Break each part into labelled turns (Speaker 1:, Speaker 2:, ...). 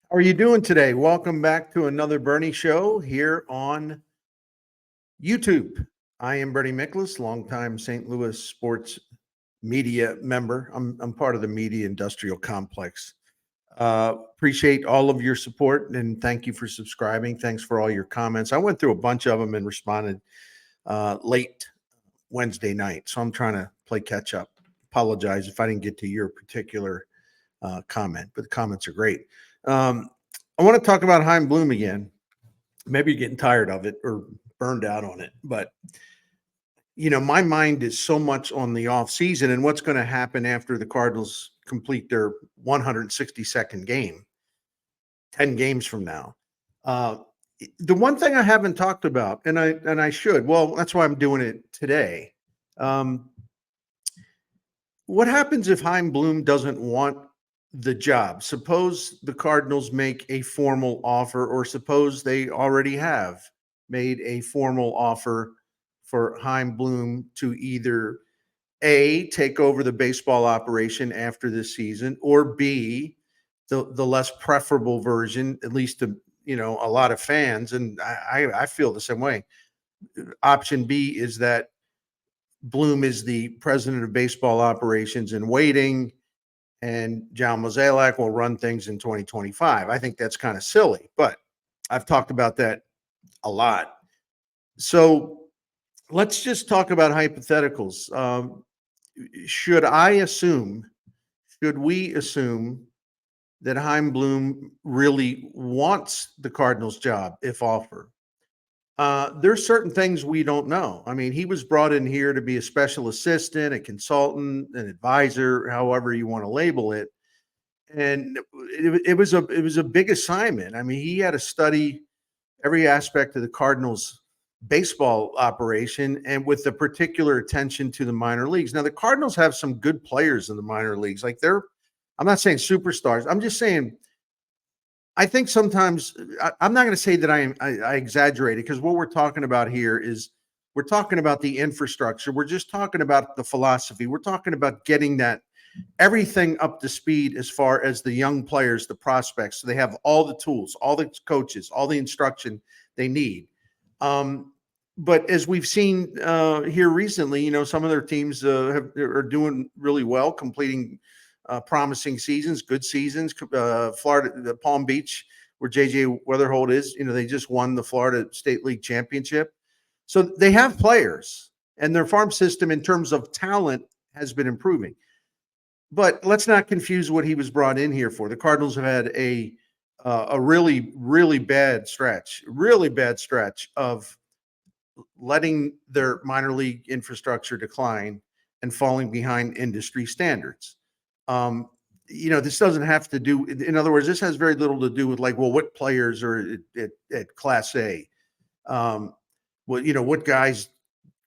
Speaker 1: How are you doing today? Welcome back to another Bernie show here on YouTube. I am Bernie Miklasz, longtime St. Louis sports media member. I'm part of the media industrial complex. Appreciate all of your support and thank you for subscribing. Thanks for all your comments. I went through a bunch of them and responded late Wednesday night, so I'm trying to play catch up. Apologize if I didn't get to your particular comment, but the comments are great. I want to talk about Chaim Bloom again. Maybe you're getting tired of it or burned out on it, but my mind is so much on the off season and what's going to happen after the Cardinals complete their 162nd game, 10 games from now. The one thing I haven't talked about, and I should, well, that's why I'm doing it today. What happens if Chaim Bloom doesn't want the job? Suppose the Cardinals make a formal offer, or suppose they already have made a formal offer for Chaim Bloom to either A, take over the baseball operation after this season, or B, the less preferable version, at least to a lot of fans, and I feel the same way. Option B is that Bloom is the president of baseball operations in waiting, and John Mozeliak will run things in 2025. I think that's kind of silly, but I've talked about that a lot. So let's just talk about hypotheticals. Should we assume that Chaim Bloom really wants the Cardinals job if offered? There's certain things we don't know. I mean, he was brought in here to be a special assistant, a consultant, an advisor, however you want to label it. And it was a big assignment. I mean, he had to study every aspect of the Cardinals baseball operation and with the particular attention to the minor leagues. Now, the Cardinals have some good players in the minor leagues. I'm not saying superstars. I'm just saying, I think sometimes I'm not going to say that I exaggerated, because what we're talking about here is we're talking about the infrastructure. We're just talking about the philosophy. We're talking about getting that everything up to speed as far as the young players, the prospects. So they have all the tools, all the coaches, all the instruction they need. But as we've seen here recently, some of their teams are doing really well, completing promising seasons, good seasons. Florida, Palm Beach, where JJ Weatherholt is, they just won the Florida State League Championship. So they have players, and their farm system in terms of talent has been improving. But let's not confuse what he was brought in here for. The Cardinals have had a really, really bad stretch of letting their minor league infrastructure decline and falling behind industry standards. This doesn't have to do, in other words, this has very little to do with what players are at Class A. What guys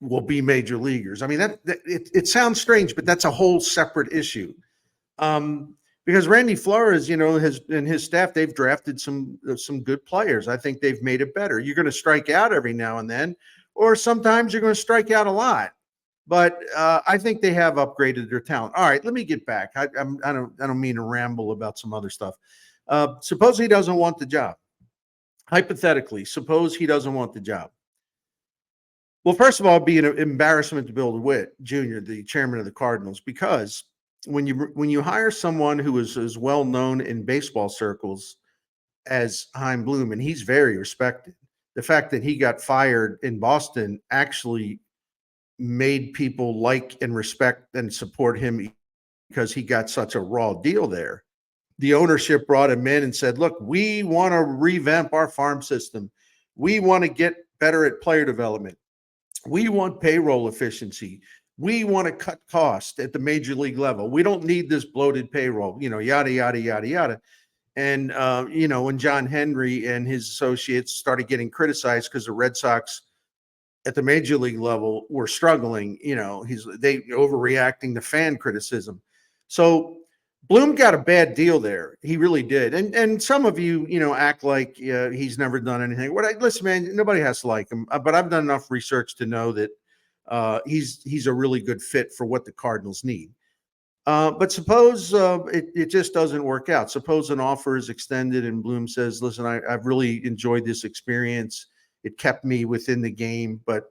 Speaker 1: will be major leaguers. I mean, it sounds strange, but that's a whole separate issue. Because Randy Flores, and his staff, they've drafted some good players. I think they've made it better. You're going to strike out every now and then, or sometimes you're going to strike out a lot. But I think they have upgraded their talent. All right, let me get back. I don't mean to ramble about some other stuff. Suppose he doesn't want the job. Hypothetically, suppose he doesn't want the job. Well, first of all, it'd be an embarrassment to Bill DeWitt Jr., the chairman of the Cardinals, because when you hire someone who is as well known in baseball circles as Chaim Bloom, and he's very respected, the fact that he got fired in Boston actually made people like and respect and support him because he got such a raw deal there. The ownership brought him in and said, look, we want to revamp our farm system. We want to get better at player development. We want payroll efficiency. We want to cut costs at the major league level. We don't need this bloated payroll, yada, yada, yada, yada. And, when John Henry and his associates started getting criticized because the Red Sox at the major league level were struggling, they overreacting to fan criticism. So Bloom got a bad deal there. He really did. And some of you, act like he's never done anything. Listen, man, nobody has to like him, but I've done enough research to know that he's a really good fit for what the Cardinals need. But suppose it just doesn't work out. Suppose an offer is extended and Bloom says, listen, I've really enjoyed this experience. It kept me within the game, but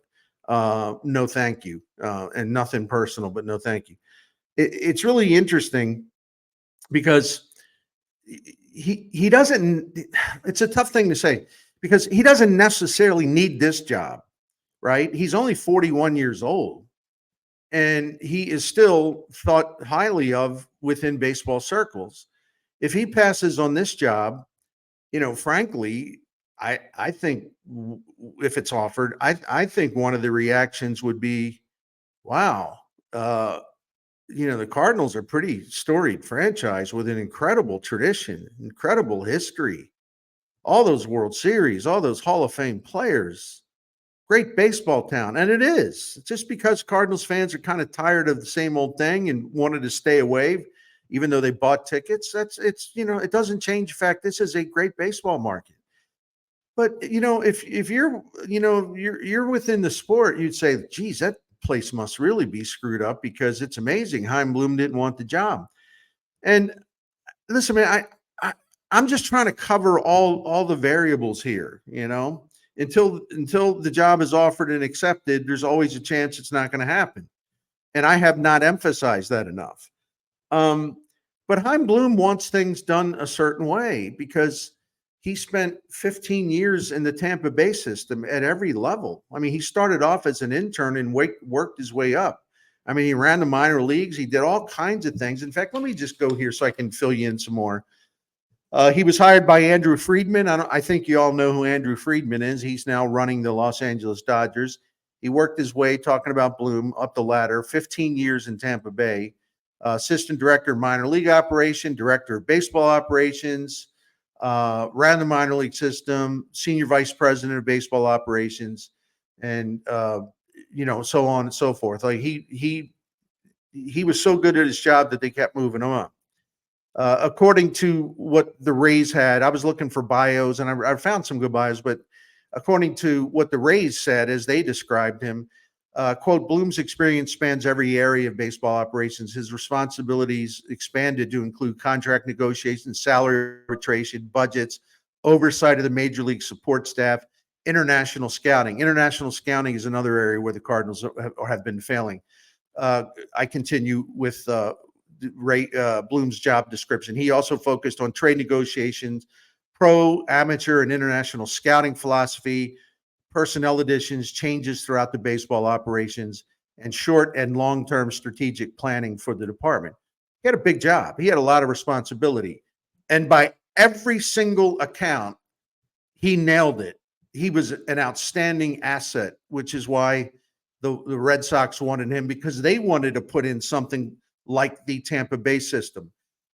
Speaker 1: no, thank you. And nothing personal, but no, thank you. It's really interesting because he doesn't, it's a tough thing to say because he doesn't necessarily need this job, right? He's only 41 years old and he is still thought highly of within baseball circles. If he passes on this job, frankly, I think if it's offered, I think one of the reactions would be, wow, the Cardinals are pretty storied franchise with an incredible tradition, incredible history, all those World Series, all those Hall of Fame players, great baseball town. And it is just because Cardinals fans are kind of tired of the same old thing and wanted to stay away, even though they bought tickets. It doesn't change the fact this is a great baseball market. But if you're within the sport, you'd say, geez, that place must really be screwed up because it's amazing. Chaim Bloom didn't want the job. And listen, man, I'm just trying to cover all the variables here, until the job is offered and accepted, there's always a chance it's not going to happen. And I have not emphasized that enough. But Chaim Bloom wants things done a certain way because he spent 15 years in the Tampa Bay system at every level. I mean, he started off as an intern and worked his way up. I mean, he ran the minor leagues. He did all kinds of things. In fact, let me just go here so I can fill you in some more. He was hired by Andrew Friedman. I think you all know who Andrew Friedman is. He's now running the Los Angeles Dodgers. He worked his way, talking about Bloom, up the ladder, 15 years in Tampa Bay. Assistant director of minor league operation, director of baseball operations, ran the minor league system, senior vice president of baseball operations, and so on and so forth. Like he was so good at his job that they kept moving him up. According to what the Rays had, I was looking for bios and I found some good bios, but according to what the Rays said as they described him, quote, Bloom's experience spans every area of baseball operations. His responsibilities expanded to include contract negotiations, salary arbitration, budgets, oversight of the major league support staff, international scouting. International scouting is another area where the Cardinals have been failing. I continue with Bloom's job description. He also focused on trade negotiations, pro, amateur, and international scouting philosophy, personnel additions, changes throughout the baseball operations, and short and long-term strategic planning for the department. He had a big job. He had a lot of responsibility. And by every single account, he nailed it. He was an outstanding asset, which is why the Red Sox wanted him, because they wanted to put in something like the Tampa Bay system.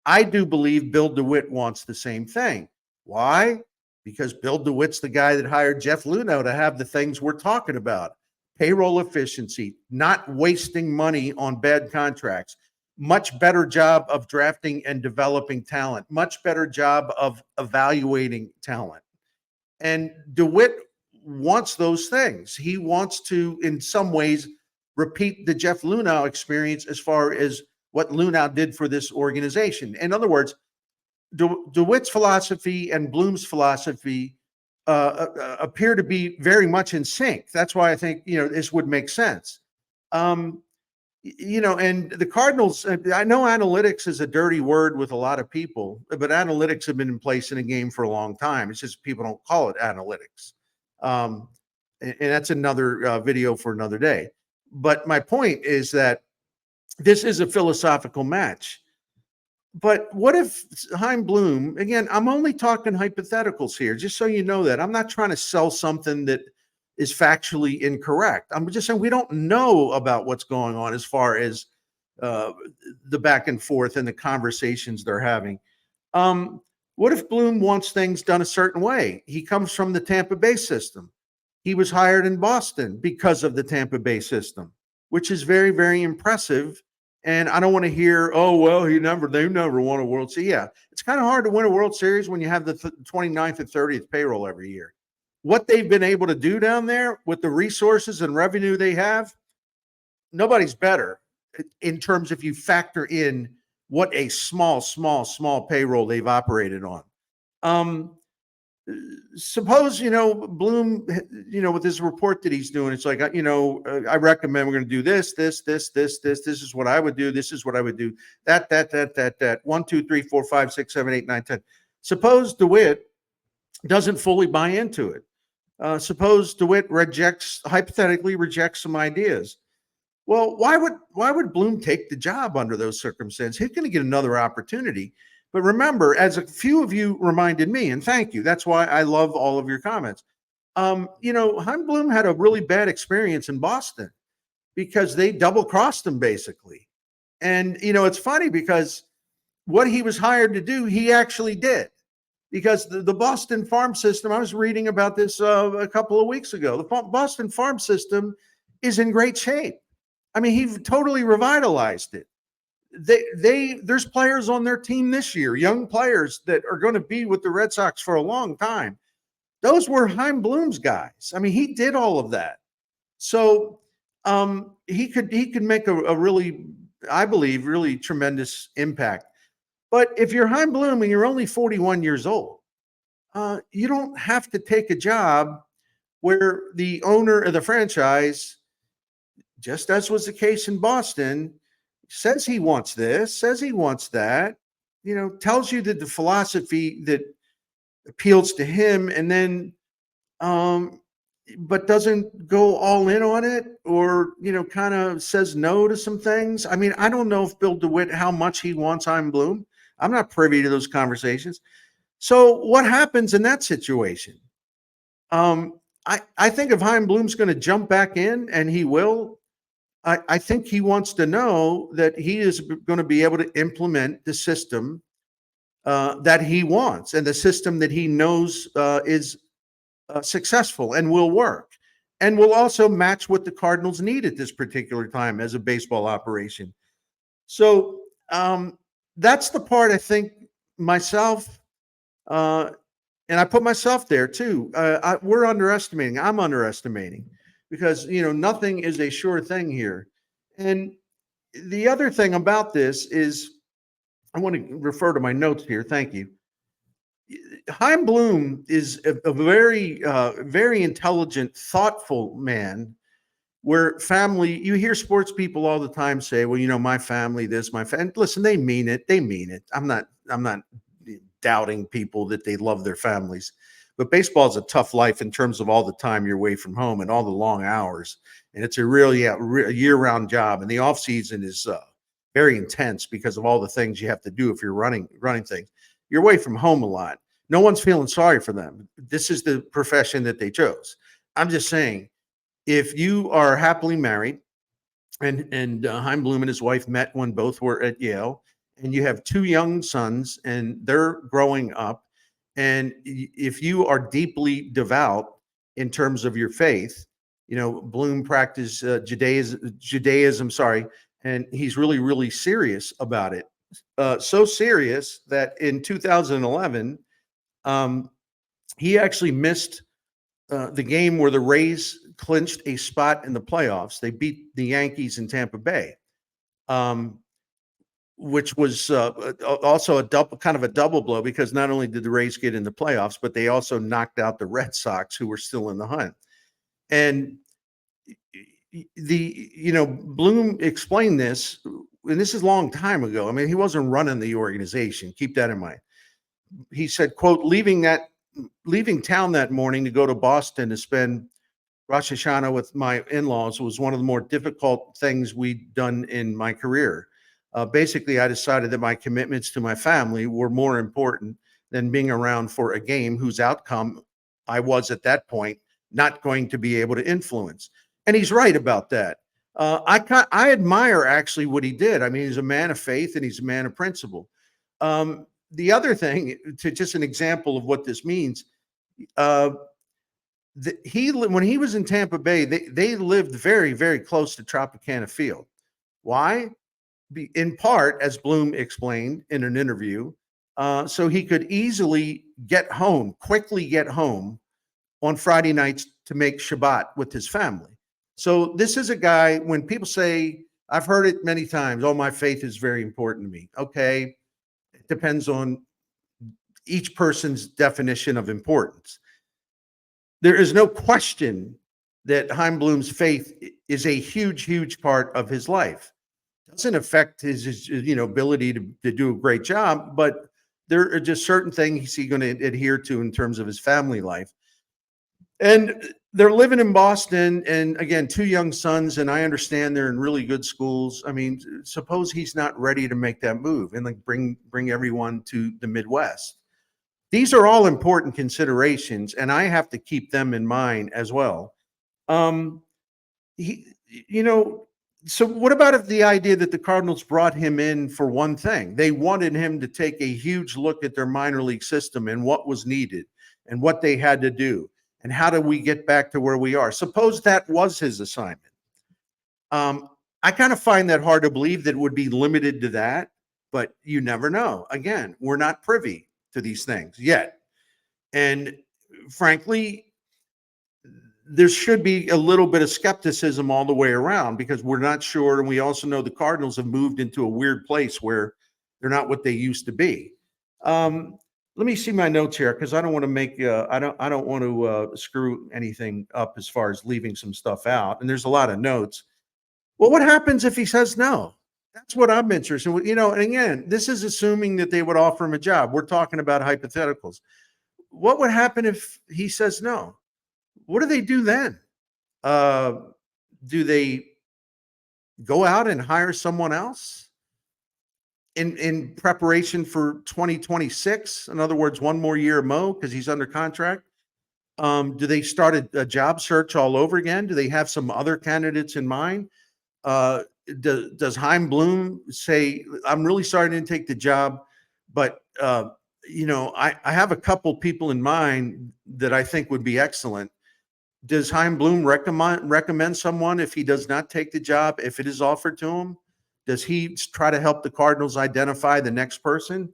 Speaker 1: I do believe Bill DeWitt wants the same thing. Why? Because Bill DeWitt's the guy that hired Jeff Luhnow to have the things we're talking about. Payroll efficiency, not wasting money on bad contracts, much better job of drafting and developing talent, much better job of evaluating talent. And DeWitt wants those things. He wants to, in some ways, repeat the Jeff Luhnow experience as far as what Luhnow did for this organization. In other words, DeWitt's philosophy and Bloom's philosophy appear to be very much in sync. That's why I think, this would make sense. And the Cardinals, I know analytics is a dirty word with a lot of people, but analytics have been in place in the game for a long time. It's just people don't call it analytics. And that's another video for another day. But my point is that this is a philosophical match. But what if Chaim Bloom, again, I'm only talking hypotheticals here, just so you know that. I'm not trying to sell something that is factually incorrect. I'm just saying we don't know about what's going on as far as the back and forth and the conversations they're having. What if Bloom wants things done a certain way? He comes from the Tampa Bay system. He was hired in Boston because of the Tampa Bay system, which is very, very impressive. And I don't want to hear, oh, well, they never won a World Series. Yeah, it's kind of hard to win a World Series when you have the 29th and 30th payroll every year. What they've been able to do down there with the resources and revenue they have, nobody's better. in terms if you factor in what a small payroll they've operated on. Suppose, Bloom, with this report that he's doing, it's like, I recommend we're going to do this is what I would do. This is what I would do. That, 1, 2, 3, 4, 5, 6, 7, 8, 9, 10. Suppose DeWitt doesn't fully buy into it. Suppose DeWitt hypothetically rejects some ideas. Well, why would Bloom take the job under those circumstances? He's going to get another opportunity. But remember, as a few of you reminded me, and thank you, that's why I love all of your comments. Chaim Bloom had a really bad experience in Boston because they double-crossed him, basically. And, it's funny because what he was hired to do, he actually did. Because the Boston farm system, I was reading about this a couple of weeks ago. The Boston farm system is in great shape. I mean, he totally revitalized it. There's players on their team this year, young players that are going to be with the Red Sox for a long time. Those were Chaim Bloom's guys. I mean, he did all of that. So he could make a really, I believe, really tremendous impact. But if you're Chaim Bloom and you're only 41 years old, you don't have to take a job where the owner of the franchise, just as was the case in Boston, says he wants this, says he wants that, tells you that the philosophy that appeals to him, and then, but doesn't go all in on it, or, kind of says no to some things. I mean, I don't know if Bill DeWitt, how much he wants Chaim Bloom. I'm not privy to those conversations. So what happens in that situation? I think if Chaim Bloom's going to jump back in, and he will, I think he wants to know that he is going to be able to implement the system that he wants, and the system that he knows is successful and will work, and will also match what the Cardinals need at this particular time as a baseball operation. So that's the part I think myself, and I put myself there too. We're underestimating. I'm underestimating. Because, nothing is a sure thing here. And the other thing about this is, I want to refer to my notes here. Thank you. Chaim Bloom is a very, very intelligent, thoughtful man, where family, you hear sports people all the time say, well, my family, this, my family. Listen, they mean it. They mean it. I'm not doubting people that they love their families. But baseball is a tough life in terms of all the time you're away from home and all the long hours. And it's a really year-round job. And the off season is very intense because of all the things you have to do if you're running things. You're away from home a lot. No one's feeling sorry for them. This is the profession that they chose. I'm just saying, if you are happily married, and Chaim Bloom and his wife met when both were at Yale, and you have 2 young sons and they're growing up, and if you are deeply devout in terms of your faith, Bloom practiced Judaism, and he's really, really serious about it. So serious that in 2011, he actually missed the game where the Rays clinched a spot in the playoffs. They beat the Yankees in Tampa Bay. Which was also a double blow, because not only did the Rays get in the playoffs, but they also knocked out the Red Sox, who were still in the hunt. And Bloom explained this, and this is a long time ago. I mean, he wasn't running the organization. Keep that in mind. He said, quote, leaving town that morning to go to Boston to spend Rosh Hashanah with my in-laws was one of the more difficult things we'd done in my career. Basically, I decided that my commitments to my family were more important than being around for a game whose outcome I was at that point not going to be able to influence. And he's right about that. I admire actually what he did. I mean, he's a man of faith and he's a man of principle. The other thing, to just an example of what this means, when he was in Tampa Bay, they lived very, very close to Tropicana Field. Why? In part, as Bloom explained in an interview, so he could easily quickly get home on Friday nights to make Shabbat with his family. So this is a guy, when people say, I've heard it many times. Oh, my faith is very important to me. Okay. It depends on each person's definition of importance. There is no question that Chaim Bloom's faith is a huge, huge part of his life. It doesn't affect his ability to do a great job, but there are just certain things he's going to adhere to in terms of his family life. And they're living in Boston, and again, two young sons, and I understand they're in really good schools. I mean, suppose he's not ready to make that move and like bring everyone to the Midwest. These are all important considerations, and I have to keep them in mind as well. Um, he, you know, so what about if the idea that the Cardinals brought him in for one thing? They wanted him to take a huge look at their minor league system and what was needed and what they had to do and how do we get back to where we are. Suppose that was his assignment. I kind of find that hard to believe that it would be limited to that, but you never know. Again, we're not privy to these things yet. And frankly, there should be a little bit of skepticism all the way around because we're not sure. And we also know the Cardinals have moved into a weird place where they're not what they used to be. Let me see my notes here because I don't want to make I don't want to screw anything up as far as leaving some stuff out. And there's a lot of notes. Well, what happens if he says no? That's what I'm interested in. And again, this is assuming that they would offer him a job. We're talking about hypotheticals. What would happen if he says no? What do they do then? Do they go out and hire someone else in preparation for 2026? In other words, one more year of Mo because he's under contract. Do they start a job search all over again? Do they have some other candidates in mind? Does Chaim Bloom say, I'm really sorry I didn't take the job, but I have a couple people in mind that I think would be excellent. Does Chaim Bloom recommend someone if he does not take the job, if it is offered to him? Does he try to help the Cardinals identify the next person?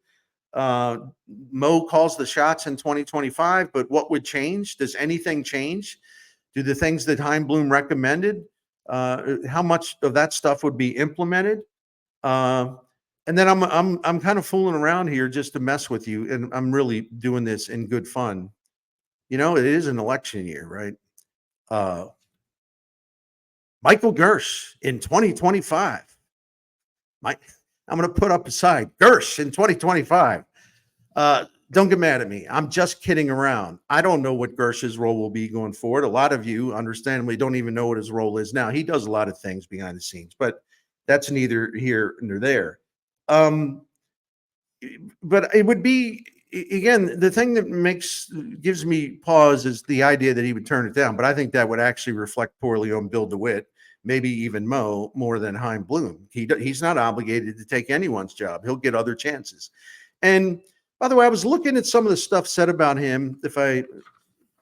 Speaker 1: Mo calls the shots in 2025, but what would change? Does anything change? Do the things that Chaim Bloom recommended, how much of that stuff would be implemented? And then I'm kind of fooling around here just to mess with you, and I'm really doing this in good fun. It is an election year, right? Michael Gersh in 2025. I'm going to put up a side. Gersh in 2025. Don't get mad at me. I'm just kidding around. I don't know what Gersh's role will be going forward. A lot of you, understandably, don't even know what his role is now. He does a lot of things behind the scenes, but that's neither here nor there. But it would be, again, the thing that gives me pause is the idea that he would turn it down. But I think that would actually reflect poorly on Bill DeWitt, maybe even Mo, more than Chaim Bloom. He's not obligated to take anyone's job. He'll get other chances. And by the way, I was looking at some of the stuff said about him.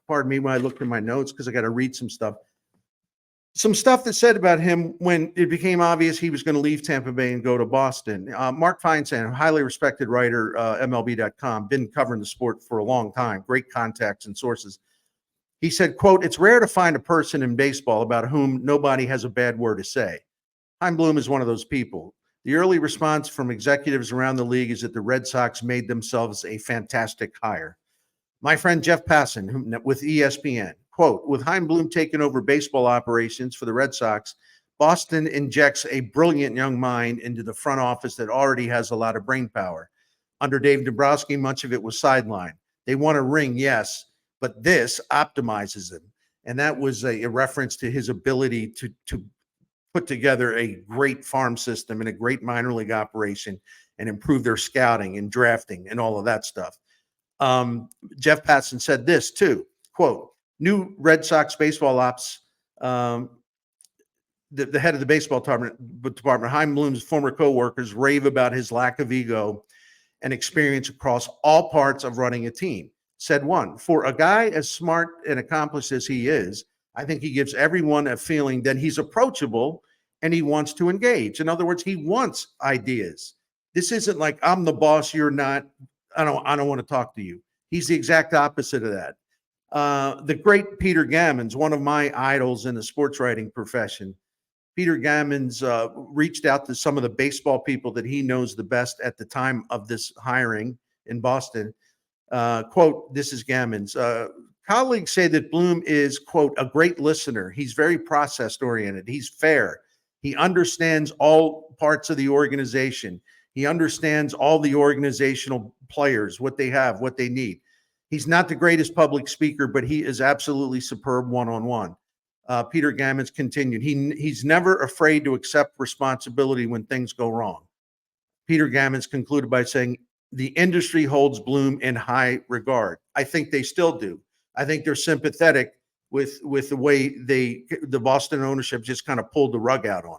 Speaker 1: Pardon me, when I looked in my notes, because I got to read some stuff. Some stuff that said about him when it became obvious he was going to leave Tampa Bay and go to Boston. Mark Feinsand, highly respected writer, MLB.com, been covering the sport for a long time, great contacts and sources. He said, quote, "It's rare to find a person in baseball about whom nobody has a bad word to say. Chaim Bloom is one of those people. The early response from executives around the league is that the Red Sox made themselves a fantastic hire. My friend Jeff Passan with ESPN, quote, with Chaim Bloom taking over baseball operations for the Red Sox, Boston injects a brilliant young mind into the front office that already has a lot of brain power. Under Dave Dombrowski, much of it was sidelined. They want a ring, yes, but this optimizes them." And that was a reference to his ability to put together a great farm system and a great minor league operation and improve their scouting and drafting and all of that stuff. Jeff Passan said this too, quote, "New Red Sox baseball ops, the head of the baseball department, Chaim Bloom's former coworkers rave about his lack of ego and experience across all parts of running a team. Said one, for a guy as smart and accomplished as he is, I think he gives everyone a feeling that he's approachable and he wants to engage. In other words, he wants ideas. This isn't like, I'm the boss, you're not. I don't want to talk to you. He's the exact opposite of that. The great Peter Gammons, one of my idols in the sports writing profession. Peter Gammons reached out to some of the baseball people that he knows the best at the time of this hiring in Boston. Quote, this is Gammons. Colleagues say that Bloom is, quote, a great listener. He's very process oriented. He's fair. He understands all parts of the organization. He understands all the organizational players, what they have, what they need. He's not the greatest public speaker, but he is absolutely superb one-on-one. Peter Gammons continued, he's never afraid to accept responsibility when things go wrong. Peter Gammons concluded by saying, the industry holds Bloom in high regard. I think they still do. I think they're sympathetic with the way the Boston ownership just kind of pulled the rug out on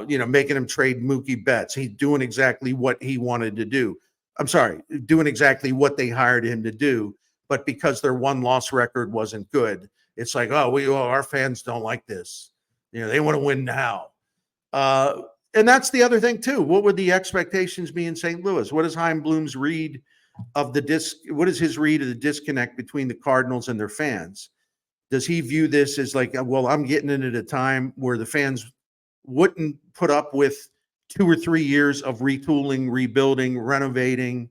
Speaker 1: him. Making him trade Mookie Betts. He's doing exactly what he wanted to do. I'm sorry, doing exactly what they hired him to do. But because their one-loss record wasn't good, it's like, our fans don't like this. They want to win now. And that's the other thing too. What would the expectations be in St. Louis? What is Chaim Bloom's read of what is his read of the disconnect between the Cardinals and their fans? Does he view this as like, well, I'm getting in at a time where the fans wouldn't put up with 2 or 3 years of retooling, rebuilding, renovating?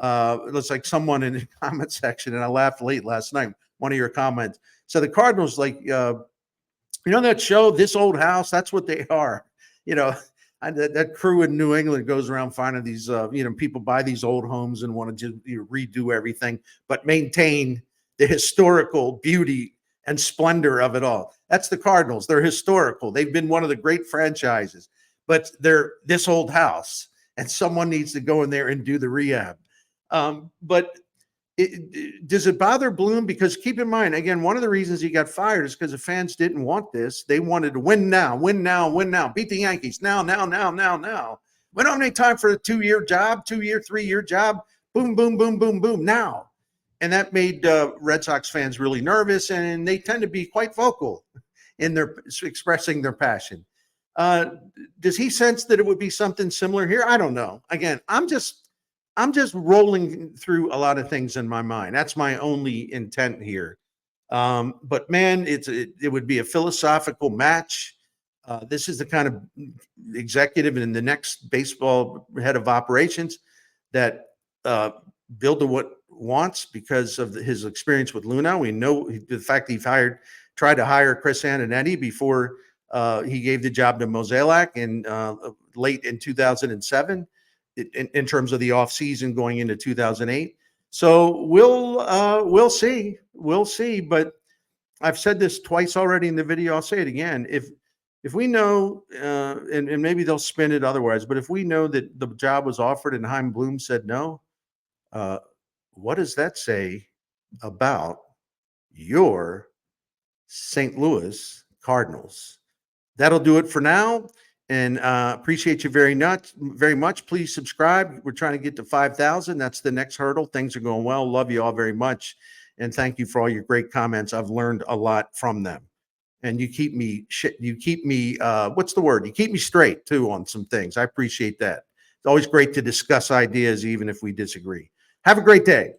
Speaker 1: Looks like someone in the comment section, and I laughed late last night, one of your comments. So the Cardinals, like, that show, This Old House, that's what they are. That crew in New England goes around finding these, people buy these old homes and want to just redo everything, but maintain the historical beauty and splendor of it all. That's the Cardinals. They're historical. They've been one of the great franchises, but they're this old house, and someone needs to go in there and do the rehab. But does it bother Bloom? Because keep in mind, again, one of the reasons he got fired is because the fans didn't want this. They wanted to win now, win now, win now, beat the Yankees now. We don't have any time for a 2-year job, 2-year, 3-year job. Boom, boom, boom, boom, boom, now. And that made Red Sox fans really nervous, and they tend to be quite vocal in their expressing their passion. Does he sense that it would be something similar here? I don't know. Again, I'm just rolling through a lot of things in my mind. That's my only intent here. But man, it would be a philosophical match. This is the kind of executive and the next baseball head of operations that Bill DeWitt wants because of his experience with Luna. We know the fact he tried to hire Chris Antonetti before he gave the job to Mozeliak in late in 2007. In terms of the offseason going into 2008. So we'll see. But I've said this twice already in the video. I'll say it again. If we know, and maybe they'll spin it otherwise, but if we know that the job was offered and Chaim Bloom said no, what does that say about your St. Louis Cardinals? That'll do it for now. And appreciate you very much. Please subscribe. We're trying to get to 5,000. That's the next hurdle. Things are going well. Love you all very much. And thank you for all your great comments. I've learned a lot from them. And you keep me what's the word? You keep me straight too on some things. I appreciate that. It's always great to discuss ideas, even if we disagree. Have a great day.